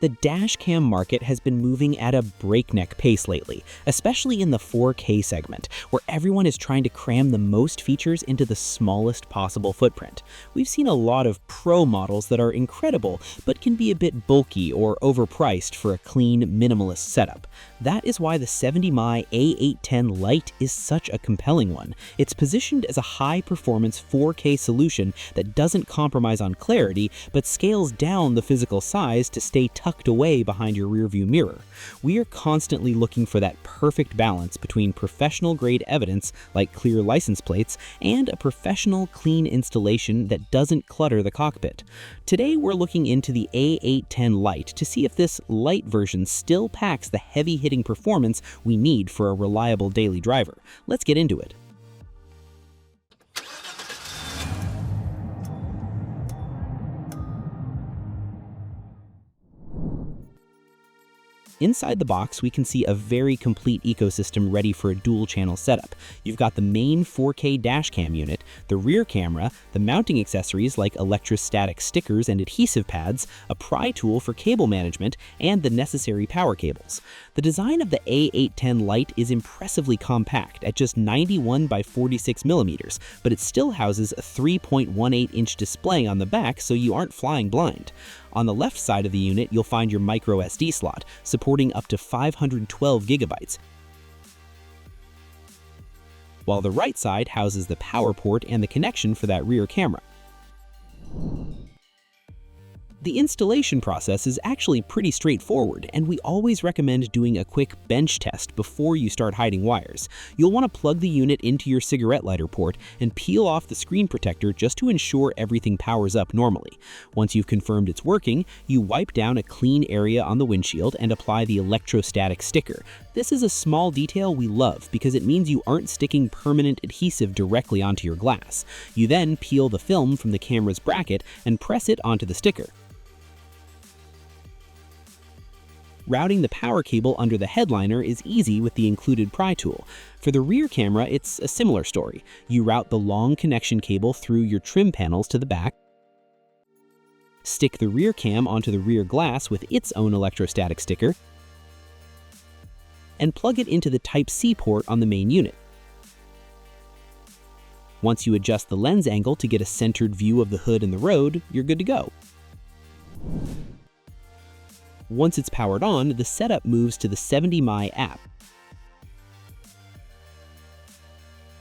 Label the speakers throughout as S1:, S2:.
S1: The dashcam market has been moving at a breakneck pace lately, especially in the 4K segment, where everyone is trying to cram the most features into the smallest possible footprint. We've seen a lot of pro models that are incredible, but can be a bit bulky or overpriced for a clean, minimalist setup. That is why the 70mai A810 Lite is such a compelling one. It's positioned as a high-performance 4K solution that doesn't compromise on clarity, but scales down the physical size to stay tucked away behind your rearview mirror. We are constantly looking for that perfect balance between professional-grade evidence, like clear license plates, and a professional, clean installation that doesn't clutter the cockpit. Today, we're looking into the A810 Lite to see if this light version still packs the heavy-hitting performance we need for a reliable daily driver. Let's get into it. Inside the box, we can see a very complete ecosystem ready for a dual-channel setup. You've got the main 4K dashcam unit, the rear camera, the mounting accessories like electrostatic stickers and adhesive pads, a pry tool for cable management, and the necessary power cables. The design of the A810 Lite is impressively compact at just 91 by 46 millimeters, but it still houses a 3.18-inch display on the back so you aren't flying blind. On the left side of the unit, you'll find your micro SD slot, supporting up to 512 gigabytes, while the right side houses the power port and the connection for that rear camera. The installation process is actually pretty straightforward, and we always recommend doing a quick bench test before you start hiding wires. You'll want to plug the unit into your cigarette lighter port and peel off the screen protector just to ensure everything powers up normally. Once you've confirmed it's working, you wipe down a clean area on the windshield and apply the electrostatic sticker. This is a small detail we love because it means you aren't sticking permanent adhesive directly onto your glass. You then peel the film from the camera's bracket and press it onto the sticker. Routing the power cable under the headliner is easy with the included pry tool. For the rear camera, it's a similar story. You route the long connection cable through your trim panels to the back, stick the rear cam onto the rear glass with its own electrostatic sticker, and plug it into the Type-C port on the main unit. Once you adjust the lens angle to get a centered view of the hood and the road, you're good to go. Once it's powered on, the setup moves to the 70mai app.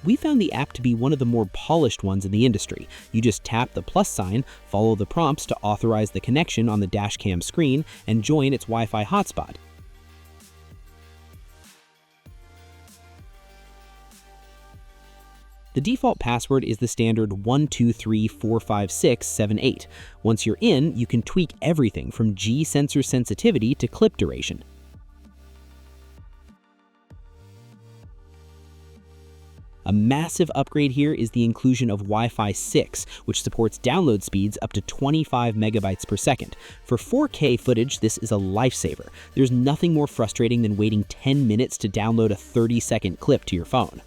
S1: We found the app to be one of the more polished ones in the industry. You just tap the plus sign, follow the prompts to authorize the connection on the dashcam screen, and join its Wi-Fi hotspot. The default password is the standard 123456778. Once you're in, you can tweak everything from G sensor sensitivity to clip duration. A massive upgrade here is the inclusion of Wi-Fi 6, which supports download speeds up to 25 megabytes per second. For 4K footage, this is a lifesaver. There's nothing more frustrating than waiting 10 minutes to download a 30-second clip to your phone.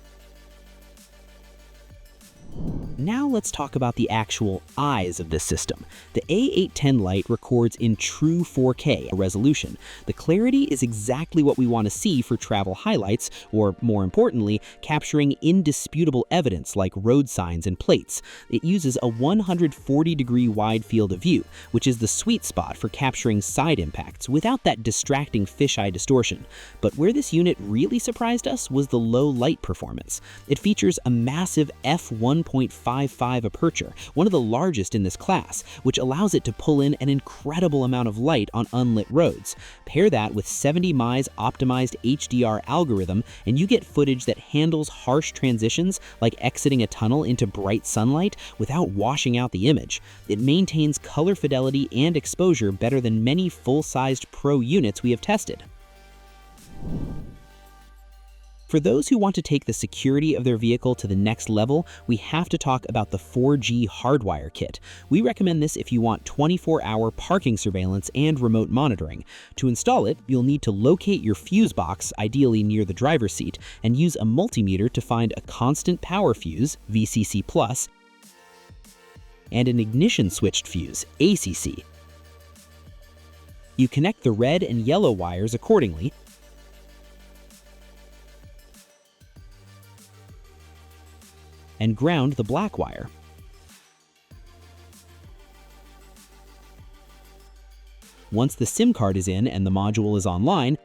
S1: Now let's talk about the actual eyes of this system. The A810 Lite records in true 4K resolution. The clarity is exactly what we want to see for travel highlights, or more importantly, capturing indisputable evidence like road signs and plates. It uses a 140-degree wide field of view, which is the sweet spot for capturing side impacts without that distracting fisheye distortion. But where this unit really surprised us was the low light performance. It features a massive f1.55 aperture, one of the largest in this class, which allows it to pull in an incredible amount of light on unlit roads. Pair that with 70mai's optimized HDR algorithm, and you get footage that handles harsh transitions like exiting a tunnel into bright sunlight without washing out the image. It maintains color fidelity and exposure better than many full-sized Pro units we have tested. For those who want to take the security of their vehicle to the next level, we have to talk about the 4G hardwire kit. We recommend this if you want 24-hour parking surveillance and remote monitoring. To install it, you'll need to locate your fuse box, ideally near the driver's seat, and use a multimeter to find a constant power fuse, VCC+, and an ignition switched fuse, ACC. You connect the red and yellow wires accordingly and ground the black wire. Once the SIM card is in and the module is online,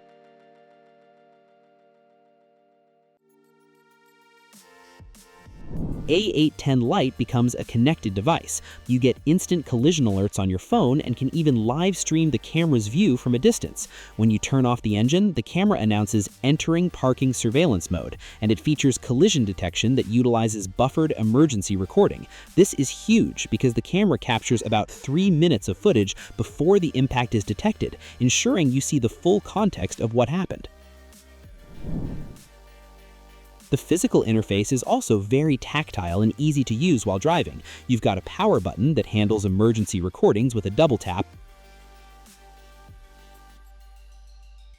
S1: A810 Lite becomes a connected device. You get instant collision alerts on your phone and can even live stream the camera's view from a distance. When you turn off the engine, the camera announces entering parking surveillance mode, and it features collision detection that utilizes buffered emergency recording. This is huge because the camera captures about 3 minutes of footage before the impact is detected, ensuring you see the full context of what happened. The physical interface is also very tactile and easy to use while driving. You've got a power button that handles emergency recordings with a double tap,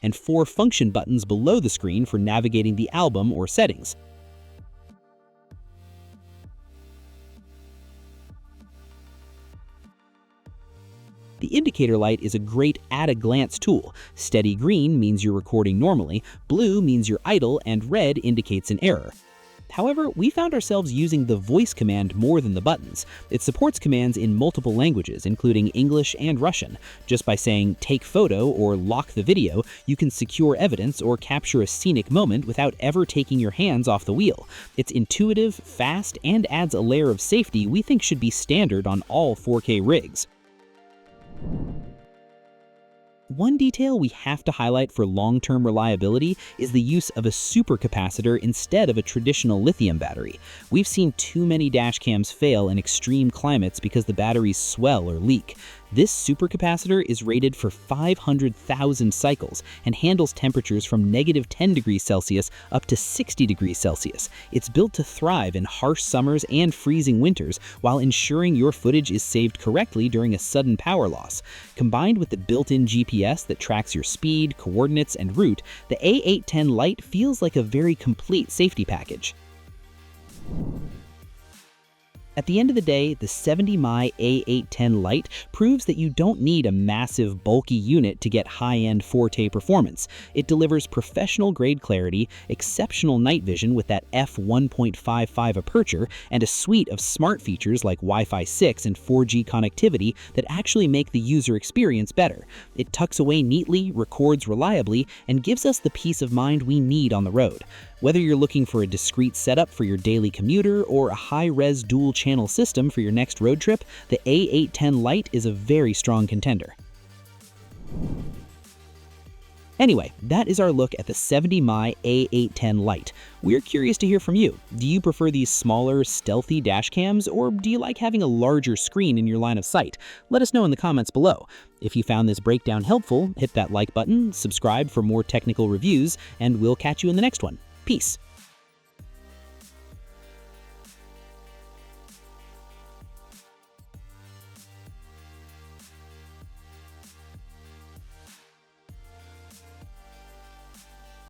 S1: and 4 function buttons below the screen for navigating the album or settings. The indicator light is a great at-a-glance tool. Steady green means you're recording normally, blue means you're idle, and red indicates an error. However, we found ourselves using the voice command more than the buttons. It supports commands in multiple languages, including English and Russian. Just by saying "take photo" or "lock the video," you can secure evidence or capture a scenic moment without ever taking your hands off the wheel. It's intuitive, fast, and adds a layer of safety we think should be standard on all 4K rigs. One detail we have to highlight for long-term reliability is the use of a supercapacitor instead of a traditional lithium battery. We've seen too many dashcams fail in extreme climates because the batteries swell or leak. This supercapacitor is rated for 500,000 cycles and handles temperatures from -10 degrees Celsius up to 60 degrees Celsius. It's built to thrive in harsh summers and freezing winters while ensuring your footage is saved correctly during a sudden power loss. Combined with the built-in GPS that tracks your speed, coordinates, and route, the A810 Lite feels like a very complete safety package. At the end of the day, the 70mai A810 Lite proves that you don't need a massive, bulky unit to get high-end 4K performance. It delivers professional-grade clarity, exceptional night vision with that f1.55 aperture, and a suite of smart features like Wi-Fi 6 and 4G connectivity that actually make the user experience better. It tucks away neatly, records reliably, and gives us the peace of mind we need on the road. Whether you're looking for a discreet setup for your daily commuter or a high-res dual-channel system for your next road trip, the A810 Lite is a very strong contender. Anyway, that is our look at the 70mai A810 Lite. We're curious to hear from you. Do you prefer these smaller, stealthy dash cams, or do you like having a larger screen in your line of sight? Let us know in the comments below. If you found this breakdown helpful, hit that like button, subscribe for more technical reviews, and we'll catch you in the next one. Peace.